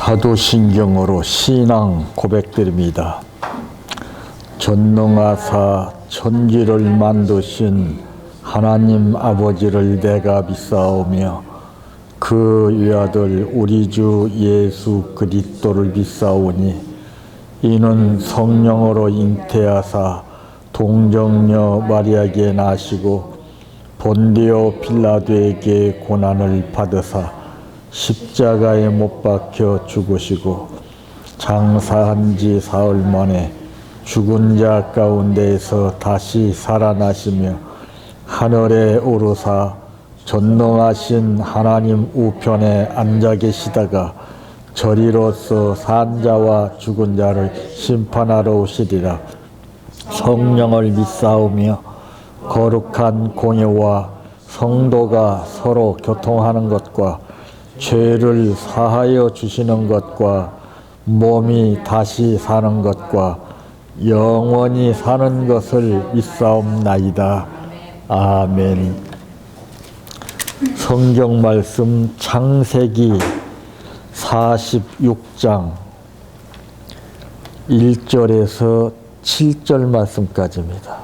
사도신경으로 신앙 고백드립니다. 전능하사 천지를 만드신 하나님 아버지를 내가 믿사오며 그 외아들 우리 주 예수 그리스도를 믿사오니 이는 성령으로 잉태하사 동정녀 마리아에게 나시고 본디오 빌라도에게 고난을 받으사 십자가에 못 박혀 죽으시고 장사한 지 사흘 만에 죽은 자 가운데에서 다시 살아나시며 하늘에 오르사 전능하신 하나님 우편에 앉아 계시다가 저리로서 산 자와 죽은 자를 심판하러 오시리라. 성령을 믿사오며 거룩한 공예와 성도가 서로 교통하는 것과 죄를 사하여 주시는 것과 몸이 다시 사는 것과 영원히 사는 것을 믿사옵나이다. 아멘. 성경 말씀 창세기 46장 1절에서 7절 말씀까지입니다.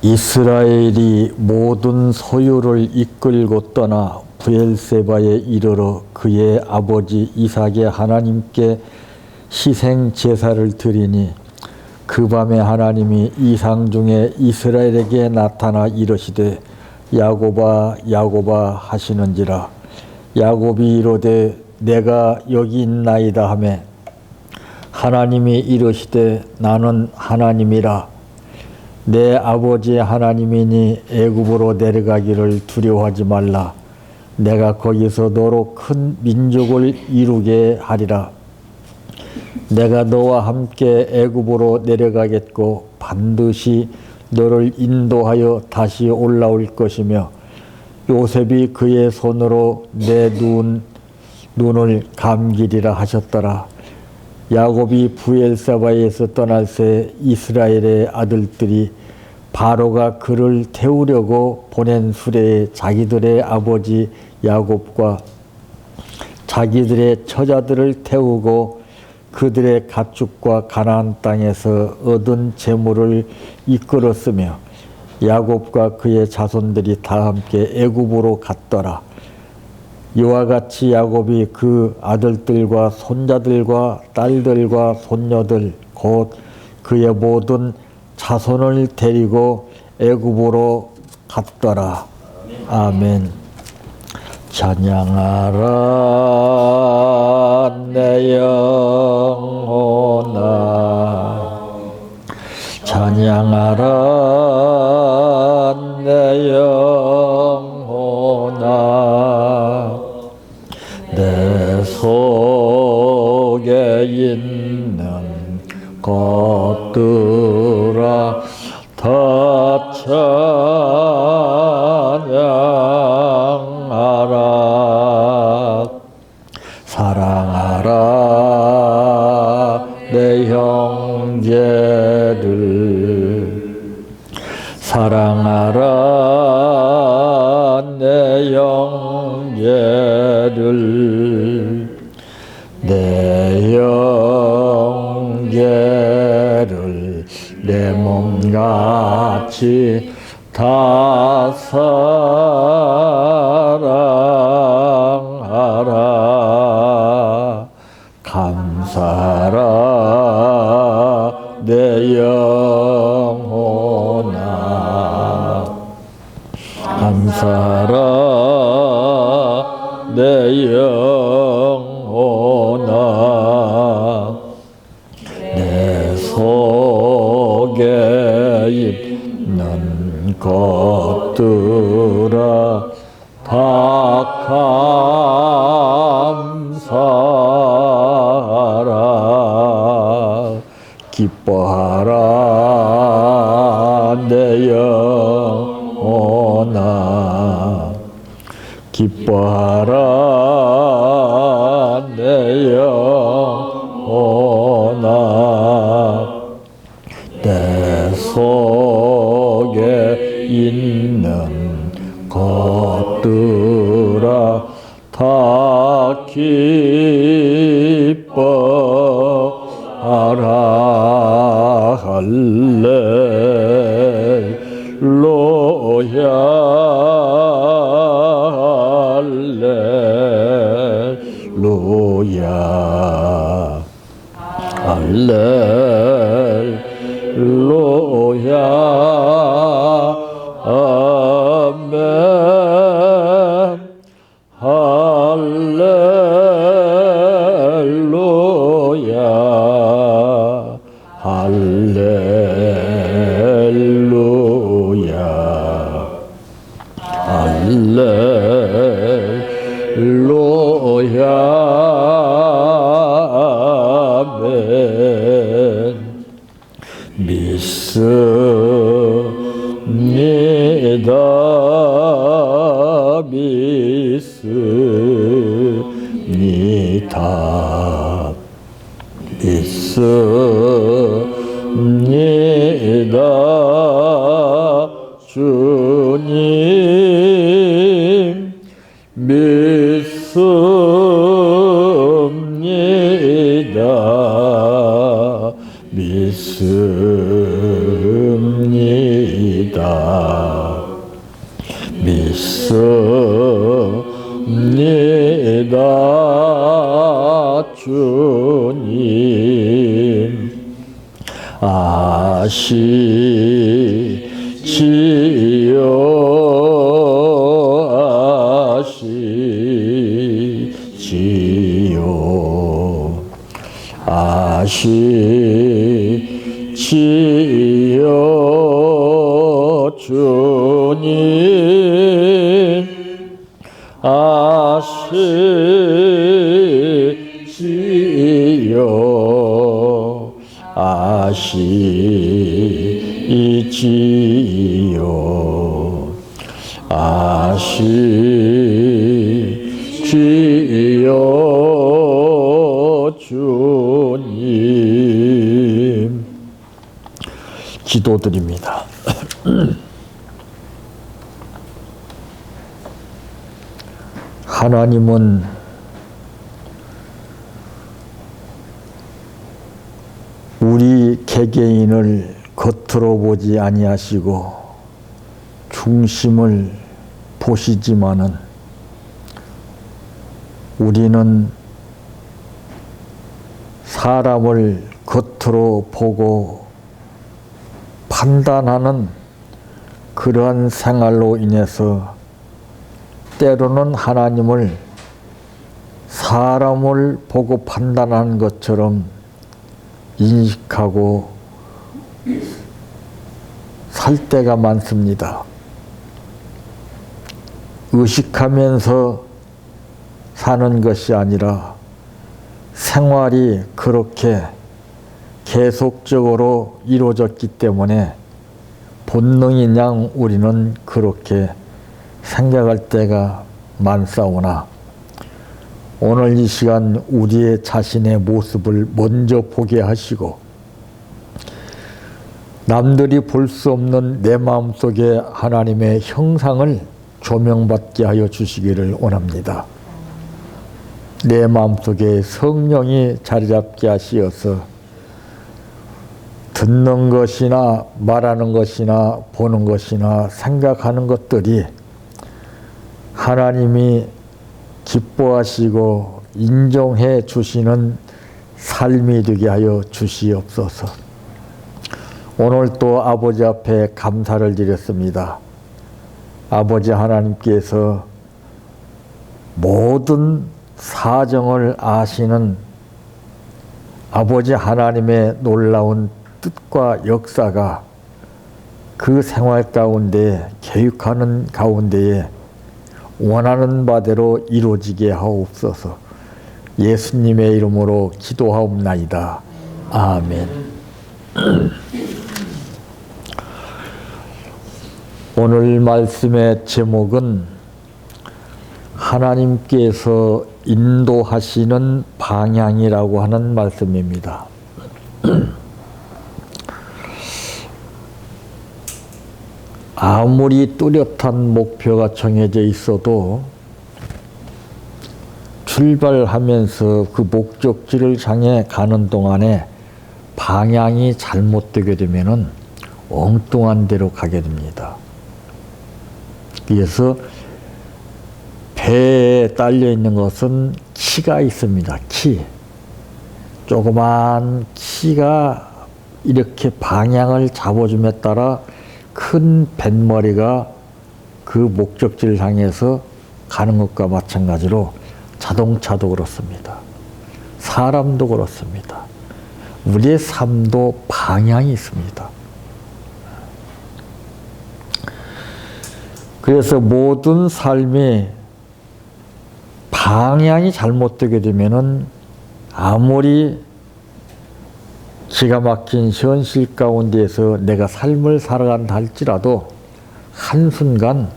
이스라엘이 모든 소유를 이끌고 떠나 브엘세바에 이르러 그의 아버지 이삭의 하나님께 희생 제사를 드리니 그 밤에 하나님이 이상 중에 이스라엘에게 나타나 이르시되 야곱아 야곱아 하시는지라. 야곱이 이르되 내가 여기 있나이다 하매 하나님이 이르시되 나는 하나님이라. 내 아버지 하나님이니 애굽으로 내려가기를 두려워하지 말라. 내가 거기서 너로 큰 민족을 이루게 하리라. 내가 너와 함께 애굽으로 내려가겠고 반드시 너를 인도하여 다시 올라올 것이며 요셉이 그의 손으로 내 눈을 감기리라 하셨더라. 야곱이 브엘세바에서 떠날 새 이스라엘의 아들들이 바로가 그를 태우려고 보낸 수레에 자기들의 아버지 야곱과 자기들의 처자들을 태우고 그들의 가축과 가나안 땅에서 얻은 재물을 이끌었으며 야곱과 그의 자손들이 다 함께 애굽으로 갔더라. 이와 같이 야곱이 그 아들들과 손자들과 딸들과 손녀들 곧 그의 모든 자손을 데리고 애굽으로 갔더라. 아멘. 찬양하라 내 영혼아, 찬양하라 내 영혼아, 내 속에 있는 것들아 다 찬양하라. 사랑하라 내 형제를, 사랑하라 내 형제를, 내 형제를 내 몸같이 다 사랑하라. 감사라 내 영혼아, 감사라 내 영혼아, 내 속에 있는 것들아 다 감사하라. 기뻐하라 내 영혼아, 오나 기뻐하라 내 영혼아 내 속에 있는 것들아 다 기뻐하라 할렐루야 할렐루야 할렐루야 아멘 할렐루야 할렐루야 할렐루야 아멘 믿습니다 믿습니다 믿습니다 주님 믿습니다 믿습니다 믿습니다 주님 아시지요 주님 아시지요 아시지요 아시지요 주님 기도드립니다. 하나님은 우리 개개인을 겉으로 보지 아니하시고 중심을 보시지만은 우리는 사람을 겉으로 보고 판단하는 그러한 생활로 인해서 때로는 하나님을 사람을 보고 판단하는 것처럼 인식하고 살 때가 많습니다. 의식하면서 사는 것이 아니라 생활이 그렇게 계속적으로 이루어졌기 때문에 본능인 양 우리는 그렇게 생각할 때가 많사오나 오늘 이 시간 우리의 자신의 모습을 먼저 보게 하시고 남들이 볼 수 없는 내 마음속에 하나님의 형상을 조명받게 하여 주시기를 원합니다. 내 마음속에 성령이 자리잡게 하시어서 듣는 것이나 말하는 것이나 보는 것이나 생각하는 것들이 하나님이 기뻐하시고 인정해 주시는 삶이 되게 하여 주시옵소서. 오늘 또 아버지 앞에 감사를 드렸습니다. 아버지 하나님께서 모든 사정을 아시는 아버지 하나님의 놀라운 뜻과 역사가 그 생활 가운데 계획하는 가운데에 원하는 바대로 이루어지게 하옵소서. 예수님의 이름으로 기도하옵나이다. 아멘. 오늘 말씀의 제목은 하나님께서 인도하시는 방향이라고 하는 말씀입니다. 아무리 뚜렷한 목표가 정해져 있어도 출발하면서 그 목적지를 향해 가는 동안에 방향이 잘못되게 되면은 엉뚱한 데로 가게 됩니다. 그래서 배에 딸려 있는 것은 키가 있습니다. 키. 조그만 키가 이렇게 방향을 잡아줌에 따라 큰 뱃머리가 그 목적지를 향해서 가는 것과 마찬가지로 자동차도 그렇습니다. 사람도 그렇습니다. 우리의 삶도 방향이 있습니다. 그래서 모든 삶이 방향이 잘못되게 되면은 아무리 기가 막힌 현실 가운데에서 내가 삶을 살아간다 할지라도 한순간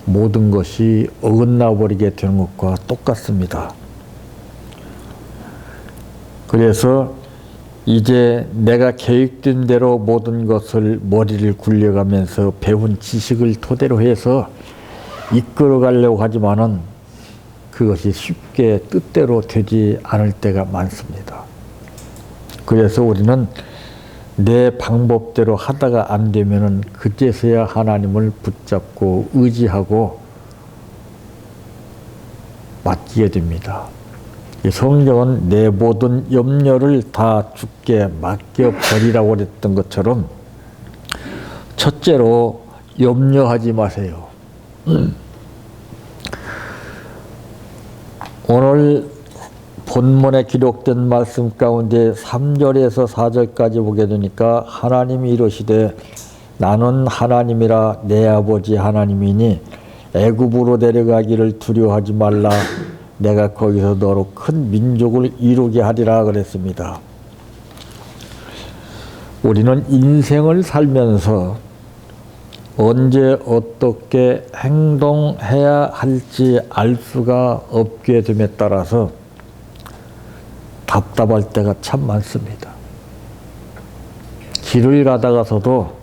모든 것이 어긋나 버리게 되는 것과 똑같습니다. 그래서 이제 내가 계획된 대로 모든 것을 머리를 굴려가면서 배운 지식을 토대로 해서 이끌어 가려고 하지만은 그것이 쉽게 뜻대로 되지 않을 때가 많습니다. 그래서 우리는 내 방법대로 하다가 안 되면은 그제서야 하나님을 붙잡고 의지하고 맡기게 됩니다. 성경은 내 모든 염려를 다 주께 맡겨버리라고 그랬던 것처럼 첫째로 염려하지 마세요. 오늘 본문에 기록된 말씀 가운데 3절에서 4절까지 보게 되니까 하나님이 이르시되 나는 하나님이라 내 아버지 하나님이니 애굽으로 내려가기를 두려워하지 말라. 내가 거기서 너로 큰 민족을 이루게 하리라 그랬습니다. 우리는 인생을 살면서 언제 어떻게 행동해야 할지 알 수가 없게 됨에 따라서 답답할 때가 참 많습니다. 길을 가다가서도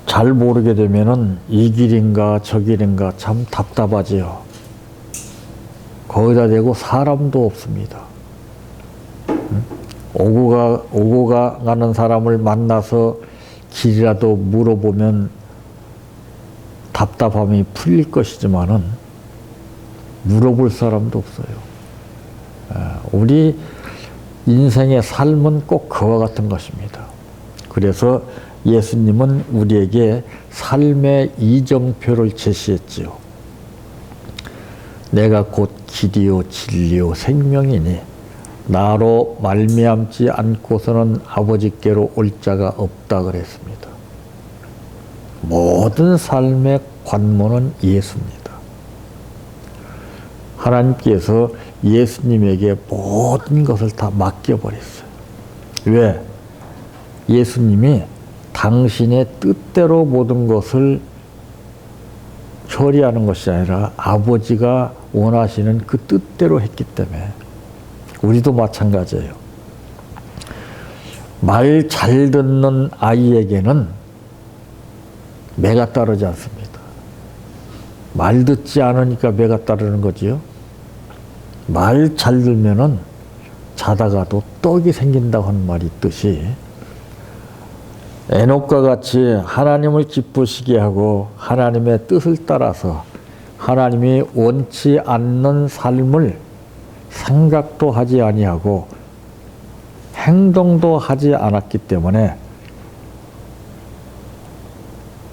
잘 모르게 되면은 이 길인가 저 길인가 참 답답하지요. 거기다 대고 사람도 없습니다. 오고 가는 사람을 만나서 길이라도 물어보면 답답함이 풀릴 것이지만은 물어볼 사람도 없어요. 우리 인생의 삶은 꼭 그와 같은 것입니다. 그래서 예수님은 우리에게 삶의 이정표를 제시했지요. 내가 곧 길이요 진리요 생명이니 나로 말미암지 않고서는 아버지께로 올 자가 없다 그랬습니다. 모든 삶의 관문은 예수입니다. 하나님께서 예수님에게 모든 것을 다 맡겨버렸어요. 왜? 예수님이 당신의 뜻대로 모든 것을 처리하는 것이 아니라 아버지가 원하시는 그 뜻대로 했기 때문에 우리도 마찬가지예요. 말 잘 듣는 아이에게는 매가 따르지 않습니다. 말 듣지 않으니까 매가 따르는 거지요. 말 잘 들면은 자다가도 떡이 생긴다고 하는 말이 있듯이 에녹과 같이 하나님을 기쁘시게 하고 하나님의 뜻을 따라서 하나님이 원치 않는 삶을 생각도 하지 아니하고 행동도 하지 않았기 때문에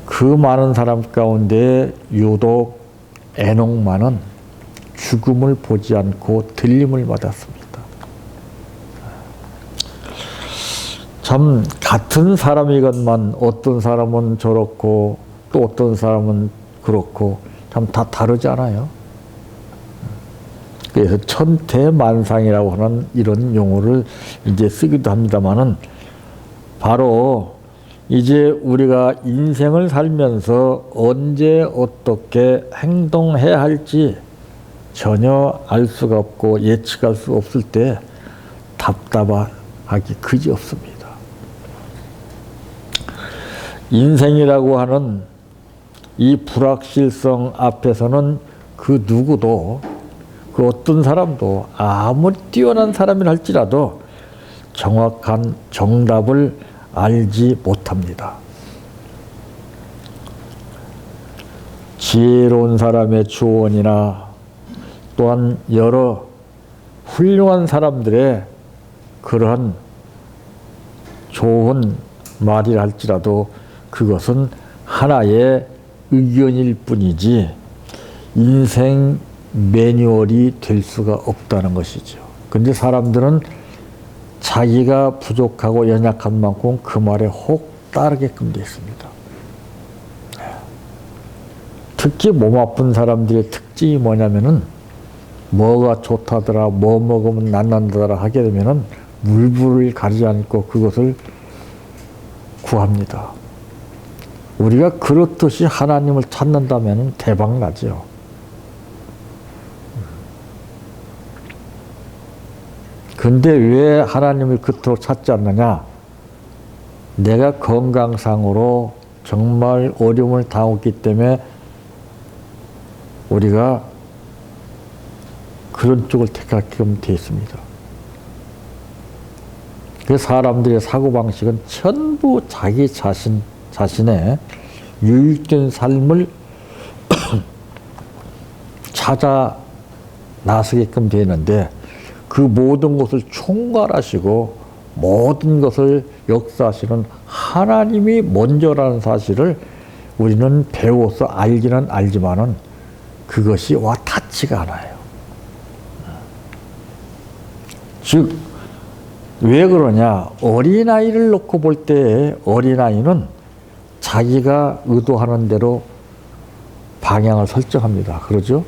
그 많은 사람 가운데 유독 에녹만은 죽음을 보지 않고 들림을 받았습니다. 참 같은 사람이건만 어떤 사람은 저렇고 또 어떤 사람은 그렇고 참 다 다르지 않아요? 그래서 천태만상이라고 하는 이런 용어를 이제 쓰기도 합니다만은 바로 이제 우리가 인생을 살면서 언제 어떻게 행동해야 할지 전혀 알 수가 없고 예측할 수 없을 때 답답하기 그지없습니다. 인생이라고 하는 이 불확실성 앞에서는 그 누구도, 그 어떤 사람도 아무리 뛰어난 사람이라 할지라도 정확한 정답을 알지 못합니다. 지혜로운 사람의 조언이나 또한 여러 훌륭한 사람들의 그러한 좋은 말이라 할지라도 그것은 하나의 의견일 뿐이지 인생 매뉴얼이 될 수가 없다는 것이죠. 근데 사람들은 자기가 부족하고 연약한 만큼 그 말에 혹 따르게끔 되어 있습니다. 특히 몸 아픈 사람들의 특징이 뭐냐면은 뭐가 좋다더라, 뭐 먹으면 낫는다더라 하게 되면은 물불을 가리지 않고 그것을 구합니다. 우리가 그렇듯이 하나님을 찾는다면 대박 나죠. 근데 왜 하나님을 그토록 찾지 않느냐? 내가 건강상으로 정말 어려움을 당했기 때문에 우리가 그런 쪽을 택하게끔 되어 있습니다. 그 사람들의 사고방식은 전부 자기 자신의 유익된 삶을 찾아 나서게끔 되는데 그 모든 것을 총괄하시고 모든 것을 역사하시는 하나님이 먼저라는 사실을 우리는 배워서 알기는 알지만은 그것이 와 닿지가 않아요. 즉, 왜 그러냐? 어린아이를 놓고 볼 때 어린아이는 자기가 의도하는 대로 방향을 설정합니다. 그러죠?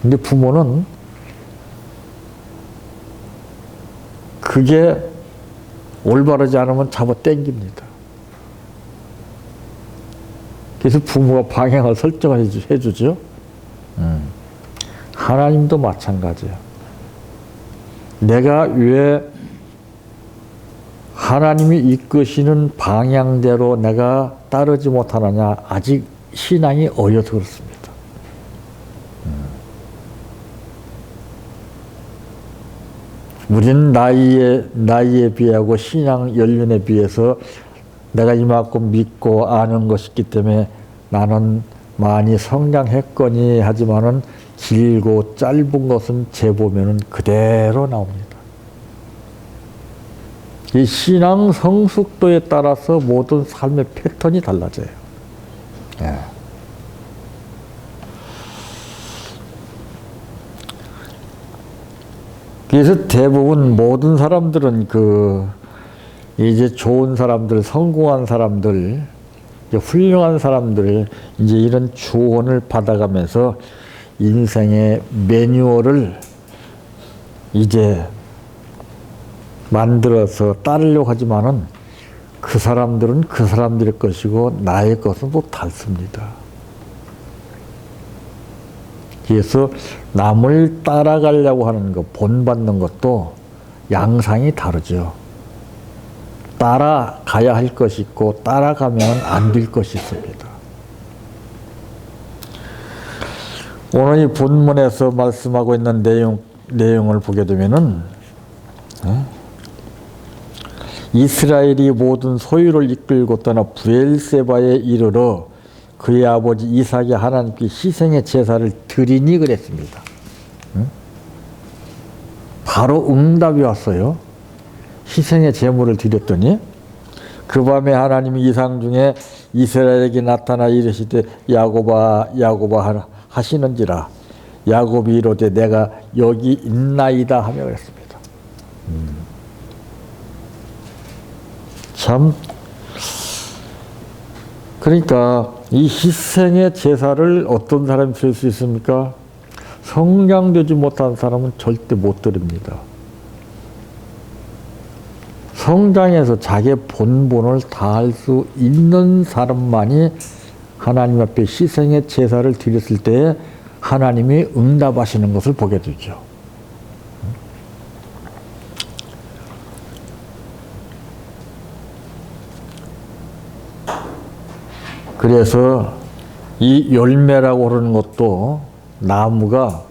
근데 부모는 그게 올바르지 않으면 잡아 당깁니다. 그래서 부모가 방향을 설정해 주죠. 하나님도 마찬가지예요. 내가 왜 하나님이 이끄시는 방향대로 내가 따르지 못하느냐? 아직 신앙이 어려서 그렇습니다. 우리는 나이에 비하고 신앙 연륜에 비해서 내가 이만큼 믿고 아는 것이 있기 때문에 나는 많이 성장했거니 하지만은 길고 짧은 것은 재보면은 그대로 나옵니다. 이 신앙 성숙도에 따라서 모든 삶의 패턴이 달라져요. 예. 그래서 대부분 모든 사람들은 이제 좋은 사람들, 성공한 사람들, 훌륭한 사람들, 이제 이런 조언을 받아가면서 인생의 매뉴얼을 이제 만들어서 따르려고 하지만은 그 사람들은 그 사람들의 것이고 나의 것은 또 다릅니다. 그래서 남을 따라가려고 하는 것, 본받는 것도 양상이 다르죠. 따라가야 할 것이 있고 따라가면 안 될 것이 있습니다. 오늘 이 본문에서 말씀하고 있는 내용을 보게 되면은 이스라엘이 모든 소유를 이끌고 떠나 브엘세바에 이르러 그의 아버지 이삭이 하나님께 희생의 제사를 드리니 그랬습니다. 바로 응답이 왔어요. 희생의 제물을 드렸더니 그 밤에 하나님이 이상 중에 이스라엘에게 나타나 이르시되 야곱아 야곱아 하시는지라 야곱이 이르되 내가 여기 있나이다 하며 그랬습니다. 참 그러니까 이 희생의 제사를 어떤 사람이 드릴 수 있습니까? 성장되지 못한 사람은 절대 못 드립니다. 성장해서 자기의 본분을 다할 수 있는 사람만이 하나님 앞에 희생의 제사를 드렸을 때에 하나님이 응답하시는 것을 보게 되죠. 그래서 이 열매라고 그러는 것도 나무가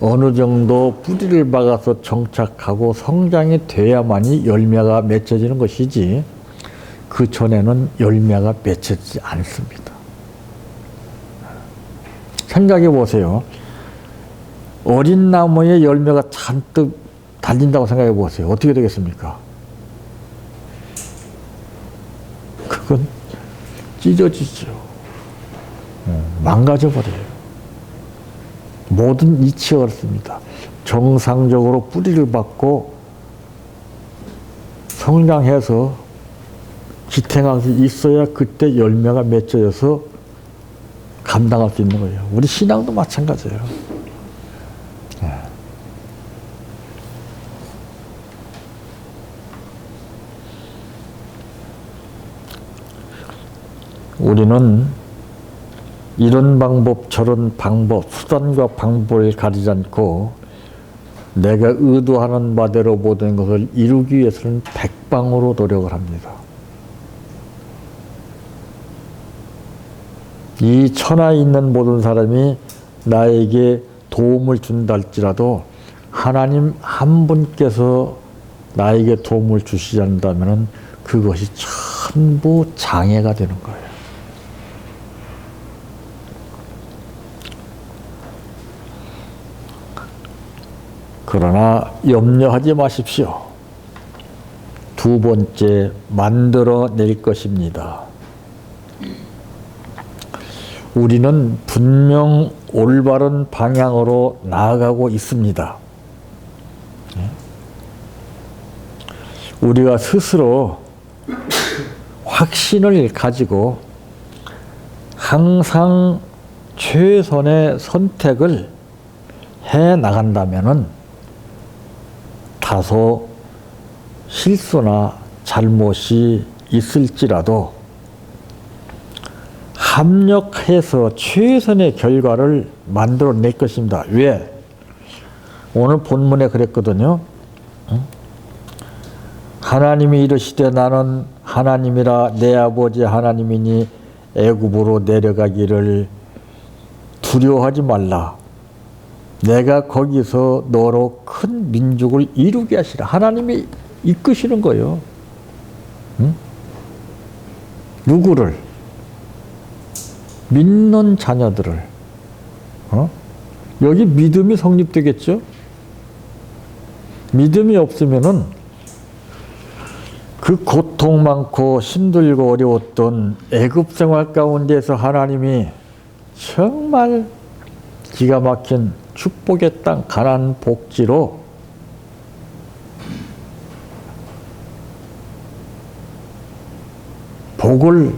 어느 정도 뿌리를 박아서 정착하고 성장이 돼야만이 열매가 맺혀지는 것이지 그 전에는 열매가 맺혀지지 않습니다. 생각해 보세요. 어린 나무에 열매가 잔뜩 달린다고 생각해 보세요. 어떻게 되겠습니까? 그건 찢어지죠. 망가져 버려요. 모든 이치가 그렇습니다. 정상적으로 뿌리를 받고 성장해서 지탱할 수 있어야 그때 열매가 맺혀져서 감당할 수 있는 거예요. 우리 신앙도 마찬가지예요. 우리는 이런 방법 저런 방법 수단과 방법을 가리지 않고 내가 의도하는 바대로 모든 것을 이루기 위해서는 백방으로 노력을 합니다. 이 천하에 있는 모든 사람이 나에게 도움을 준다 할지라도 하나님 한 분께서 나에게 도움을 주시지 않는다면 그것이 전부 장애가 되는 거예요. 그러나 염려하지 마십시오. 두 번째, 만들어낼 것입니다. 우리는 분명 올바른 방향으로 나아가고 있습니다. 우리가 스스로 확신을 가지고 항상 최선의 선택을 해 나간다면은 다소 실수나 잘못이 있을지라도 합력해서 최선의 결과를 만들어낼 것입니다. 왜? 오늘 본문에 그랬거든요. 하나님이 이르시되 나는 하나님이라 내 아버지 하나님이니 애굽으로 내려가기를 두려워하지 말라. 내가 거기서 너로 큰 민족을 이루게 하시라. 하나님이 이끄시는 거예요. 응? 누구를? 믿는 자녀들을. 여기 믿음이 성립되겠죠? 믿음이 없으면은 그 고통 많고 힘들고 어려웠던 애굽 생활 가운데서 하나님이 정말 기가 막힌 축복의 땅 가나안 복지로 복을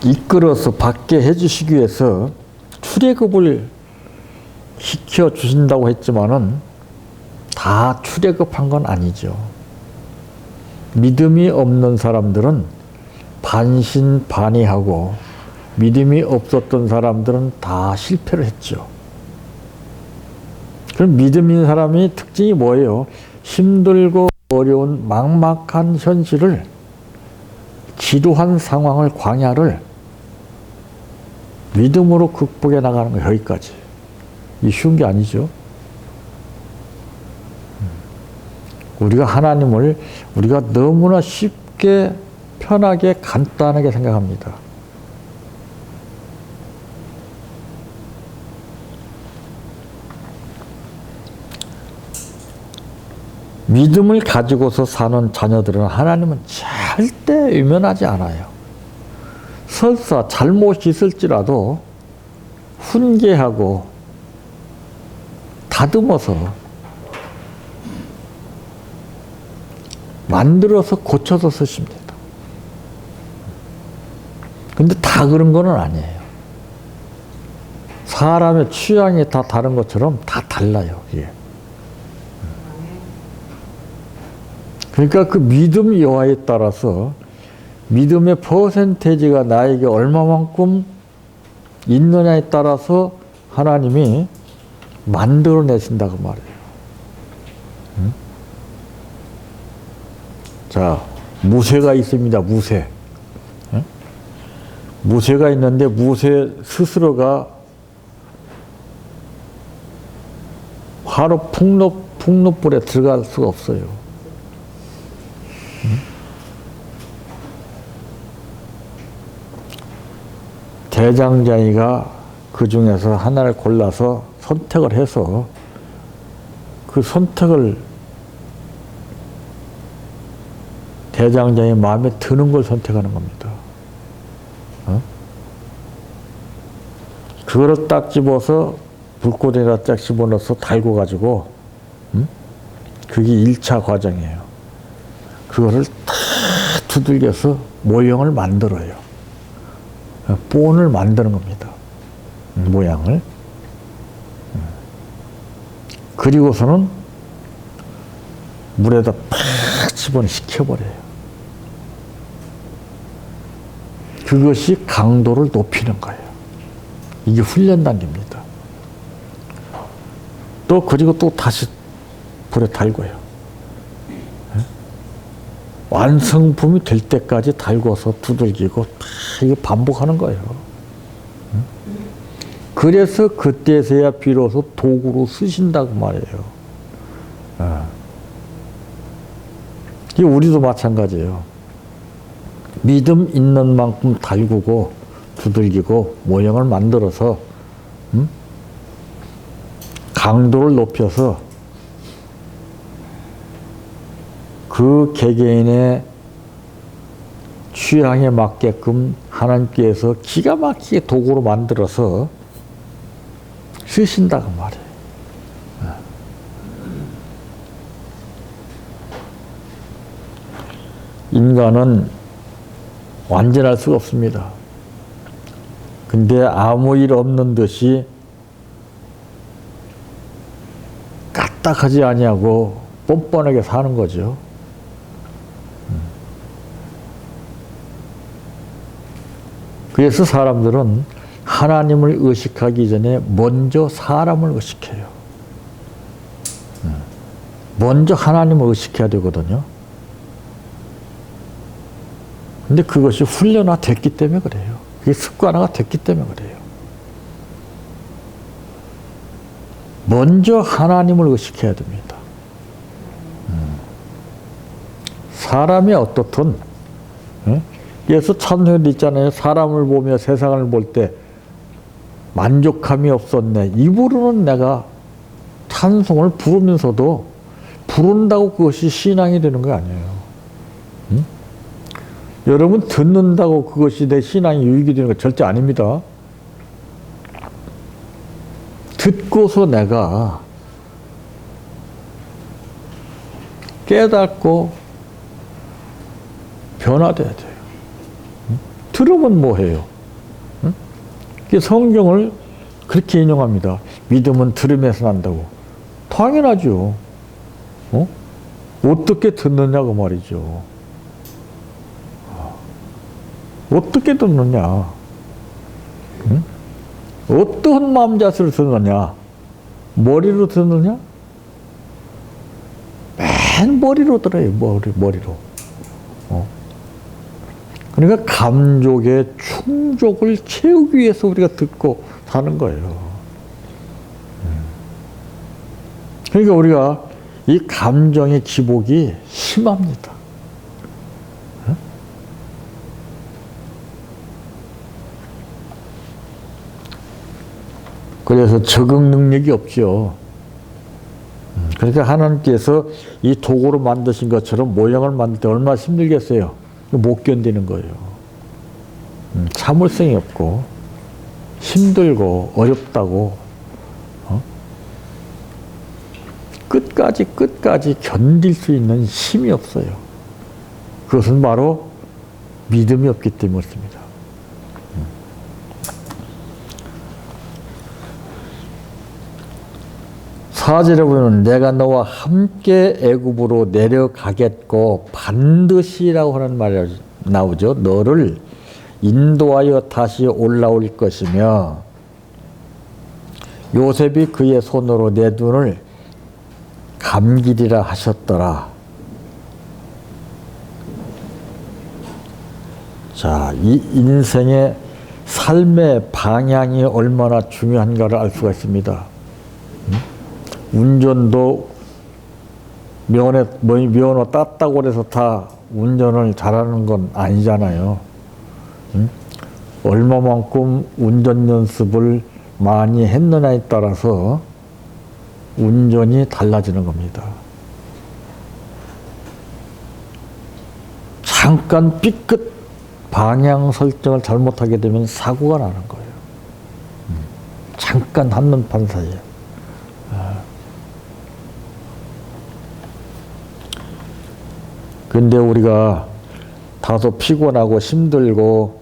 이끌어서 받게 해주시기 위해서 출애굽을 시켜 주신다고 했지만은 다 출애굽한 건 아니죠. 믿음이 없는 사람들은 반신반의하고 믿음이 없었던 사람들은 다 실패를 했죠. 그럼 믿음 있는 사람의 특징이 뭐예요? 힘들고 어려운 막막한 현실을, 지루한 상황을, 광야를 믿음으로 극복해 나가는 거 여기까지. 이 쉬운 게 아니죠. 우리가 하나님을 우리가 너무나 쉽게 편하게 간단하게 생각합니다. 믿음을 가지고서 사는 자녀들은 하나님은 절대 외면하지 않아요. 설사 잘못이 있을지라도 훈계하고 다듬어서 만들어서 고쳐서 쓰십니다. 근데 다 그런 건 아니에요. 사람의 취향이 다 다른 것처럼 다 달라요. 이게. 그러니까 그 믿음 여하에 따라서 믿음의 퍼센테이지가 나에게 얼마만큼 있느냐에 따라서 하나님이 만들어내신다고 말이에요. 응? 자, 무쇠가 있습니다. 무쇠. 응? 무쇠가 있는데 무쇠 스스로가 화로 풍炉불에 들어갈 수가 없어요. 응? 대장장이가 그 중에서 하나를 골라서 선택을 해서 그 선택을 대장장이 마음에 드는 걸 선택하는 겁니다. 어? 그거를 딱 집어서 불꽃에다 딱 집어넣어서 달고 가지고 그게 1차 과정이에요. 그거를 다 두들겨서 모형을 만들어요. 본을 만드는 겁니다. 모양을. 그리고서는 물에다 팍 집어넣어 식혀버려요. 그것이 강도를 높이는 거예요. 이게 훈련 단계입니다. 또 그리고 또 다시 불에 달고요. 완성품이 될 때까지 달궈서 두들기고 다 이거 반복하는 거예요. 그래서 그때서야 비로소 도구로 쓰신다고 말이에요. 이 우리도 마찬가지예요. 믿음 있는 만큼 달구고 두들기고 모형을 만들어서 강도를 높여서 그 개개인의 취향에 맞게끔 하나님께서 기가 막히게 도구로 만들어서 쓰신다고 말이에요. 인간은 완전할 수가 없습니다. 근데 아무 일 없는 듯이 까딱하지 아니하고 뻔뻔하게 사는 거죠. 그래서 사람들은 하나님을 의식하기 전에 먼저 사람을 의식해요. 먼저 하나님을 의식해야 되거든요. 근데 그것이 훈련화됐기 때문에 그래요. 그게 습관화가 됐기 때문에 그래요. 먼저 하나님을 의식해야 됩니다. 사람이 어떻든, 그래서 찬송에도 있잖아요. 사람을 보며 세상을 볼 때 만족함이 없었네. 입으로는 내가 찬송을 부르면서도 부른다고 그것이 신앙이 되는 거 아니에요. 여러분 듣는다고 그것이 내 신앙이 유익이 되는 거 절대 아닙니다. 듣고서 내가 깨닫고 변화돼야 돼요. 들으면 뭐해요? 성경을 그렇게 인용합니다. 믿음은 들음에서 난다고. 당연하죠. 어떻게 듣느냐고 말이죠. 어떻게 듣느냐? 어떤 마음 자세로 듣느냐? 머리로 듣느냐? 맨 머리로 들어요. 머리로. 그러니까 감족의 충족을 채우기 위해서 우리가 듣고 사는 거예요. 그러니까 우리가 이 감정의 기복이 심합니다. 그래서 적응 능력이 없죠. 그러니까 하나님께서 이 도구로 만드신 것처럼 모형을 만들 때 얼마나 힘들겠어요. 못 견디는 거예요. 참을성이 없고 힘들고 어렵다고 끝까지 견딜 수 있는 힘이 없어요. 그것은 바로 믿음이 없기 때문에 그렇습니다. 4절에 보면 내가 너와 함께 애굽으로 내려가겠고 반드시라고 하는 말이 나오죠. 너를 인도하여 다시 올라올 것이며 요셉이 그의 손으로 내 눈을 감기리라 하셨더라. 자, 이 인생의 삶의 방향이 얼마나 중요한가를 알 수가 있습니다. 운전도 면허 땄다고 해서 다 운전을 잘하는 건 아니잖아요. 얼마만큼 운전 연습을 많이 했느냐에 따라서 운전이 달라지는 겁니다. 잠깐 삐끗 방향 설정을 잘못하게 되면 사고가 나는 거예요. 잠깐 한눈판 사이에. 근데 우리가 다소 피곤하고 힘들고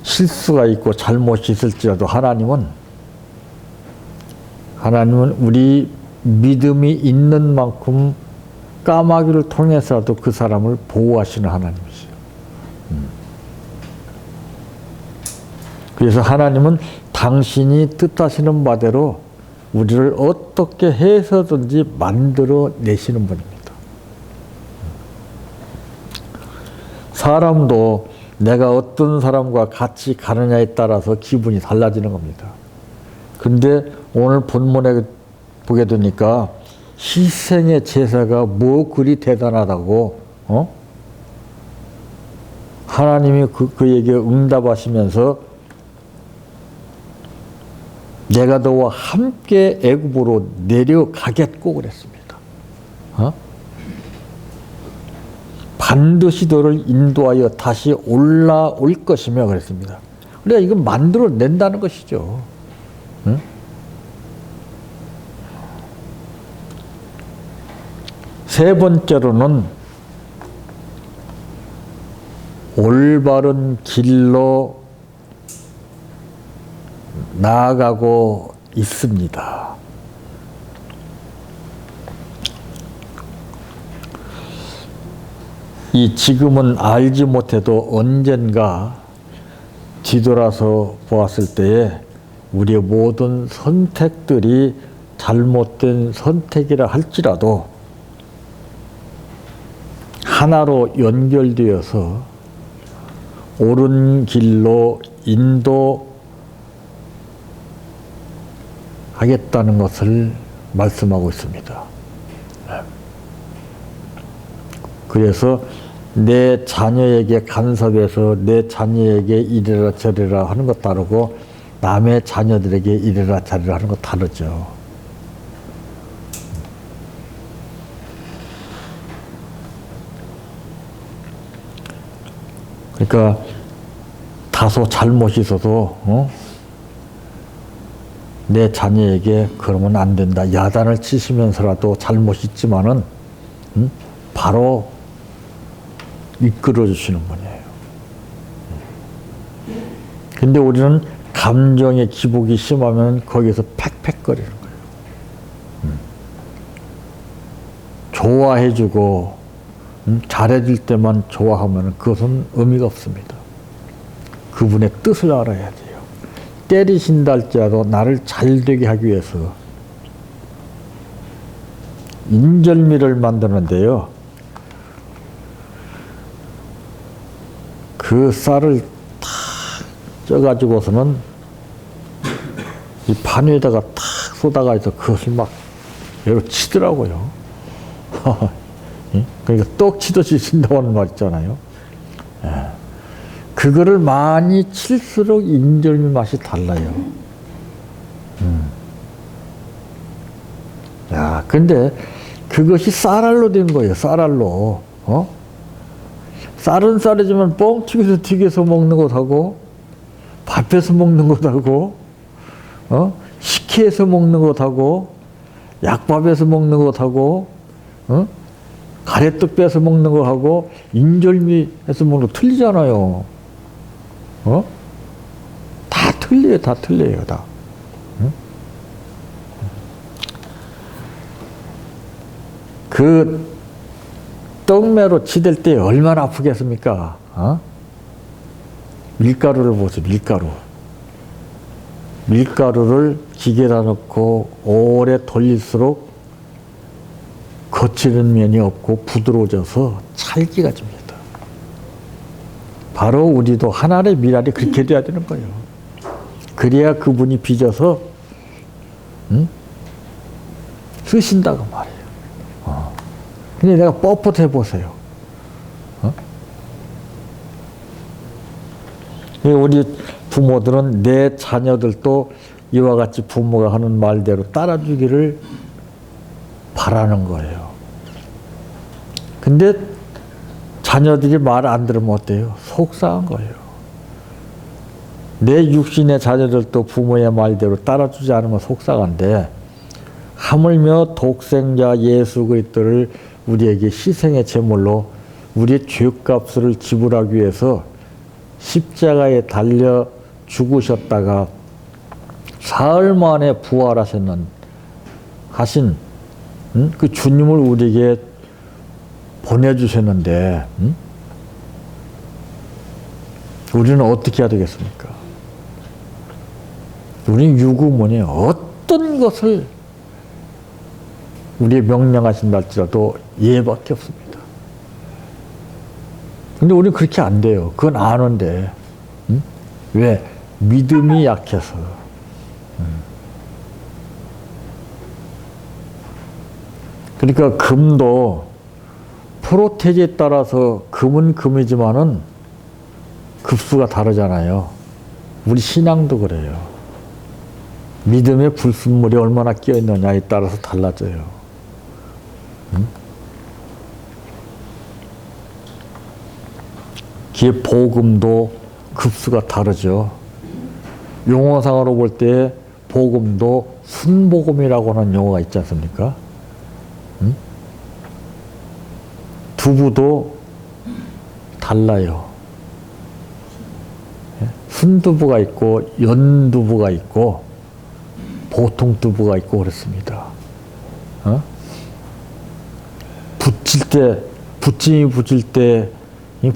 실수가 있고 잘못이 있을지라도 하나님은 우리 믿음이 있는 만큼 까마귀를 통해서라도 그 사람을 보호하시는 하나님이세요. 그래서 하나님은 당신이 뜻하시는 바대로 우리를 어떻게 해서든지 만들어 내시는 분입니다. 사람도 내가 어떤 사람과 같이 가느냐에 따라서 기분이 달라지는 겁니다. 근데 오늘 본문에 보게 되니까 희생의 제사가 뭐 그리 대단하다고, 하나님이 그에게 응답하시면서 내가 너와 함께 애굽으로 내려가겠고 그랬습니다. 반드시 너를 인도하여 다시 올라올 것이며 그랬습니다. 그러니까 이건 만들어낸다는 것이죠. 응? 세 번째로는 올바른 길로 나아가고 있습니다. 이 지금은 알지 못해도 언젠가 뒤돌아서 보았을 때에 우리의 모든 선택들이 잘못된 선택이라 할지라도 하나로 연결되어서 옳은 길로 인도하겠다는 것을 말씀하고 있습니다. 그래서 내 자녀에게 간섭해서 내 자녀에게 이래라 저래라 하는 것 다르고 남의 자녀들에게 이래라 저래라 하는 것 다르죠. 그러니까 다소 잘못이 있어도 내 자녀에게 그러면 안 된다. 야단을 치시면서라도 잘못 있지만은 바로 이끌어 주시는 분이에요. 근데 우리는 감정의 기복이 심하면 거기서 팩팩거리는 거예요. 좋아해주고 잘해줄 때만 좋아하면 그것은 의미가 없습니다. 그분의 뜻을 알아야 돼요. 때리신다 할지라도 나를 잘되게 하기 위해서 인절미를 만드는데요. 그 쌀을 탁 쪄가지고서는 이 판 위에다가 탁 쏟아가지고 그것을 막 여러 치더라고요. 그러니까 떡 치듯이 친다고 하는 말 있잖아요. 그거를 많이 칠수록 인절미 맛이 달라요. 야, 근데 그것이 쌀알로 된 거예요. 쌀알로. 쌀은 쌀이지만 뻥튀겨서 튀겨서 먹는 것하고 밥해서 먹는 것하고 식혜해서 먹는 것하고 약밥에서 먹는 것하고 가래떡 빼서 먹는 거하고 인절미해서 먹는 거 틀리잖아요. 다 틀려요. 다 틀려요. 다. 그 떡매로 치댈 때 얼마나 아프겠습니까? 어? 밀가루를 보세요. 밀가루. 밀가루를 기계에다 넣고 오래 돌릴수록 거치는 면이 없고 부드러워져서 찰기가 줍니다. 바로 우리도 하나의 미랄이 그렇게 돼야 되는 거예요. 그래야 그분이 빚어서 쓰신다고 말이에요. 근데 내가 뻣뻣해 보세요. 우리 부모들은 내 자녀들도 이와 같이 부모가 하는 말대로 따라주기를 바라는 거예요. 근데 자녀들이 말 안 들으면 어때요? 속상한 거예요. 내 육신의 자녀들도 부모의 말대로 따라주지 않으면 속상한데 하물며 독생자 예수 그리스도를 우리에게 희생의 제물로 우리의 죄값을 지불하기 위해서 십자가에 달려 죽으셨다가 사흘 만에 부활하신 그 주님을 우리에게 보내주셨는데 우리는 어떻게 해야 되겠습니까? 우리는 유구문에 어떤 것을 우리의 명령하신다 할지라도 예밖에 없습니다. 근데 우리는 그렇게 안 돼요. 그건 아는데. 왜? 믿음이 약해서. 그러니까 금도 프로테지에 따라서 금은 금이지만은 급수가 다르잖아요. 우리 신앙도 그래요. 믿음의 불순물이 얼마나 끼어있느냐에 따라서 달라져요. 기의 복음도 급수가 다르죠. 용어상으로 볼 때 복음도 순복음이라고 하는 용어가 있지 않습니까? 두부도 달라요. 순두부가 있고 연두부가 있고 보통 두부가 있고 그렇습니다. 부침이 붙일 때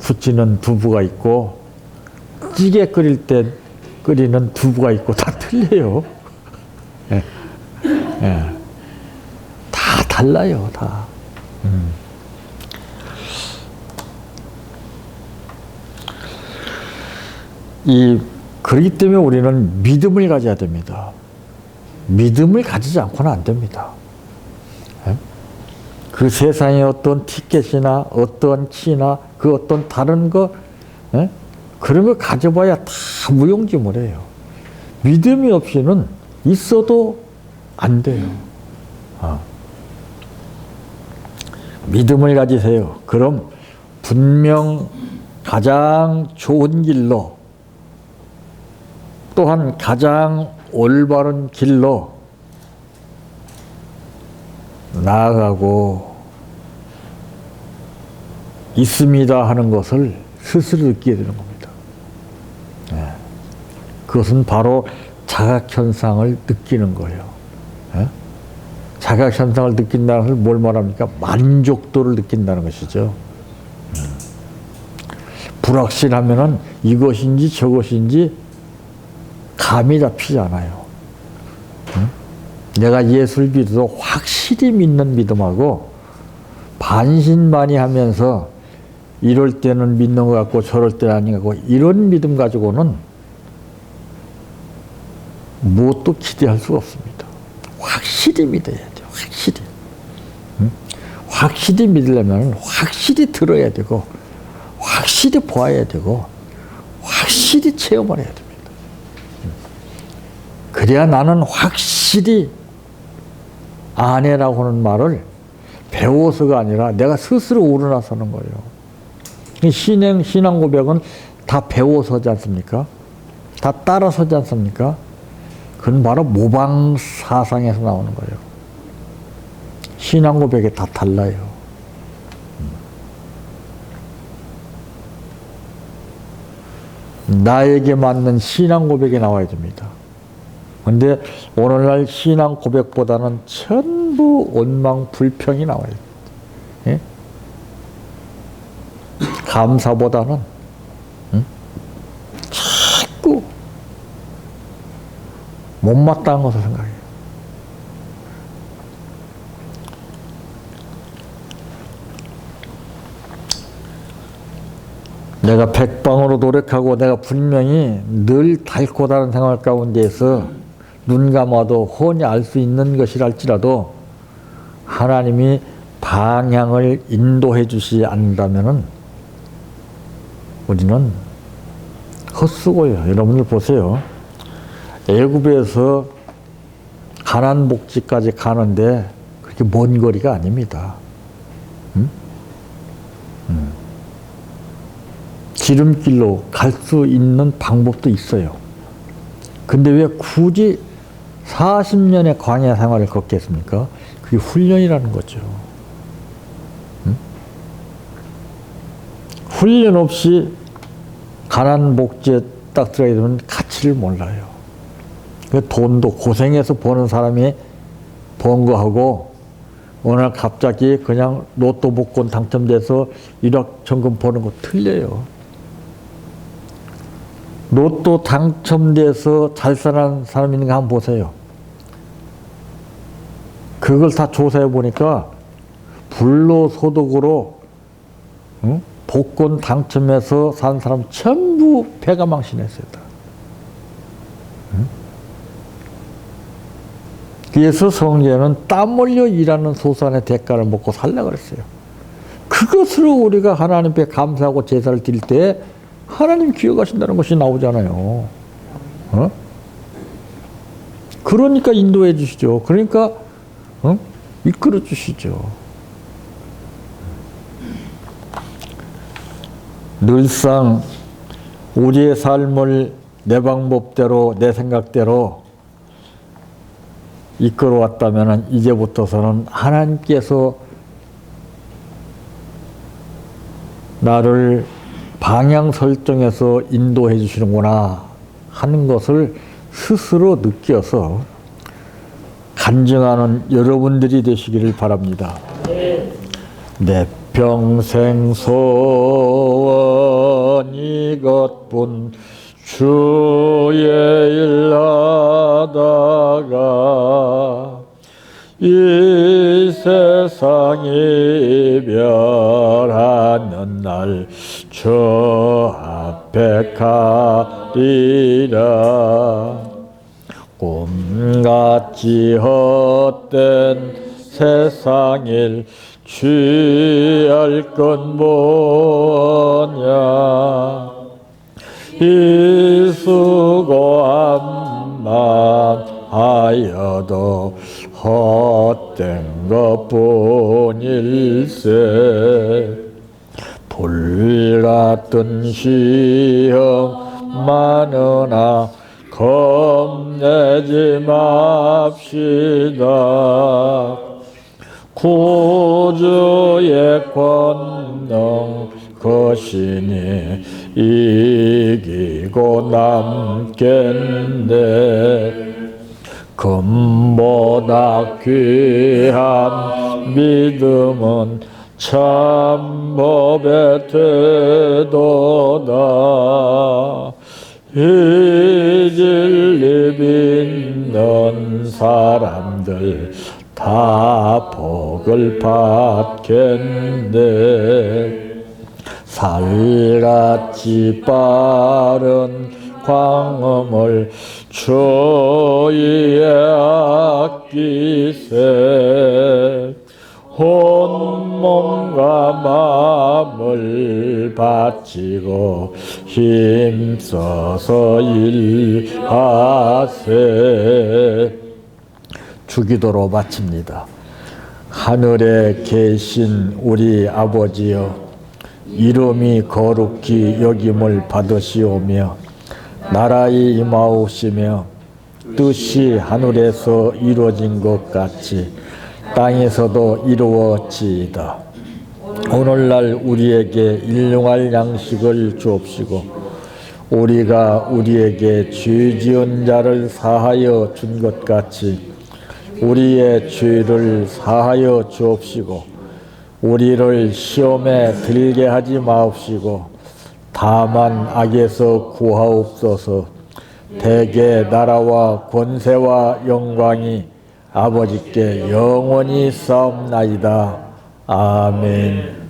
붙이는 두부가 있고 찌개 끓일 때 끓이는 두부가 있고 다 틀려요. 예. 예. 다 달라요, 다. 그렇기 때문에 우리는 믿음을 가져야 됩니다. 믿음을 가지지 않고는 안 됩니다. 예? 그 세상의 어떤 티켓이나 어떤 키나 그 어떤 다른 거, 예? 그런 거 가져봐야 다 무용지물이에요. 믿음이 없이는 있어도 안 돼요. 믿음을 가지세요. 그럼 분명 가장 좋은 길로 또한 가장 올바른 길로 나아가고 있습니다 하는 것을 스스로 느끼게 되는 겁니다. 네. 그것은 바로 자각현상을 느끼는 거예요. 네? 자각현상을 느낀다는 것을 뭘 말합니까? 만족도를 느낀다는 것이죠. 불확실하면은 이것인지 저것인지 감이 잡히지 않아요. 내가 예수를 믿어도 확실히 믿는 믿음하고 반신반의하면서 이럴 때는 믿는 것 같고 저럴 때는 아닌 것 같고 이런 믿음 가지고는 무엇도 기대할 수가 없습니다. 확실히 믿어야 돼요. 확실히. 확실히 믿으려면 확실히 들어야 되고 확실히 보아야 되고 확실히 체험을 해야 됩니다. 그래야 나는 확실히 아내라고 하는 말을 배워서가 아니라 내가 스스로 우러나서는 거예요. 신앙 고백은 다 배워서 하지 않습니까? 다 따라서 하지 않습니까? 그건 바로 모방사상에서 나오는 거예요. 신앙 고백이 다 달라요. 나에게 맞는 신앙 고백이 나와야 됩니다. 근데 오늘날 신앙 고백보다는 전부 원망 불평이 나와요. 예? 감사보다는 자꾸 못마땅한 것을 생각해요. 내가 백방으로 노력하고 내가 분명히 늘 닳고 다른 생활 가운데에서 눈 감아도 훤히 알 수 있는 것이랄지라도 하나님이 방향을 인도해 주시지 않는다면은 우리는 헛수고요. 여러분들 보세요. 애굽에서 가나안 복지까지 가는데 그렇게 먼 거리가 아닙니다. 지름길로 갈 수 있는 방법도 있어요. 근데 왜 굳이 40년의 광야 생활을 걷겠습니까? 그게 훈련이라는 거죠. 훈련 없이 가나안 복지에 딱 들어가게 되면 가치를 몰라요. 돈도 고생해서 버는 사람이 번 거하고 어느 날 갑자기 그냥 로또 복권 당첨돼서 1억 전금 버는 거 틀려요. 로또 당첨돼서 잘 사는 사람 있는 거 한번 보세요. 그걸 다 조사해 보니까 불로소득으로 복권 당첨해서 산 사람 전부 배가 망신했어요. 그래서 성경에는 땀 흘려 일하는 소산의 대가를 먹고 살라 그랬어요. 그것으로 우리가 하나님 앞에 감사하고 제사를 드릴 때 하나님 기억하신다는 것이 나오잖아요. 그러니까 인도해 주시죠. 그러니까 이끌어 주시죠. 늘상 우리의 삶을 내 방법대로 내 생각대로 이끌어 왔다면 이제부터서는 하나님께서 나를 방향 설정해서 인도해 주시는구나 하는 것을 스스로 느껴서 간증하는 여러분들이 되시기를 바랍니다. 내 평생 소원 이것뿐 주의 일 하다가 이 세상 이별하는 날 저 앞에 가리라. 꿈같이 헛된 세상일 취할 건 뭐냐. 이 수고함만 하여도 헛된 것뿐일세. 불났던 시험 많으나 겁내지 맙시다. 구주의 권능 거신이 이기고 남겠네. 금보다 귀한 믿음은 참법에 되도다. 이 진리 믿는 사람들 다 복을 받겠네. 살같이 빠른 광음을 주위에 아끼세. 온몸과 마음을 바치고 힘써서 일하세. 주기도로 마칩니다. 하늘에 계신 우리 아버지여, 이름이 거룩히 여김을 받으시오며 나라의 임하옵시며 뜻이 하늘에서 이루어진 것 같이 땅에서도 이루어지이다. 오늘날 우리에게 일용할 양식을 주옵시고 우리가 우리에게 죄 지은 자를 사하여 준 것 같이 우리의 죄를 사하여 주옵시고 우리를 시험에 들게 하지 마옵시고 다만 악에서 구하옵소서. 대개 나라와 권세와 영광이 아버지께 영원히 싸움나이다. 아멘.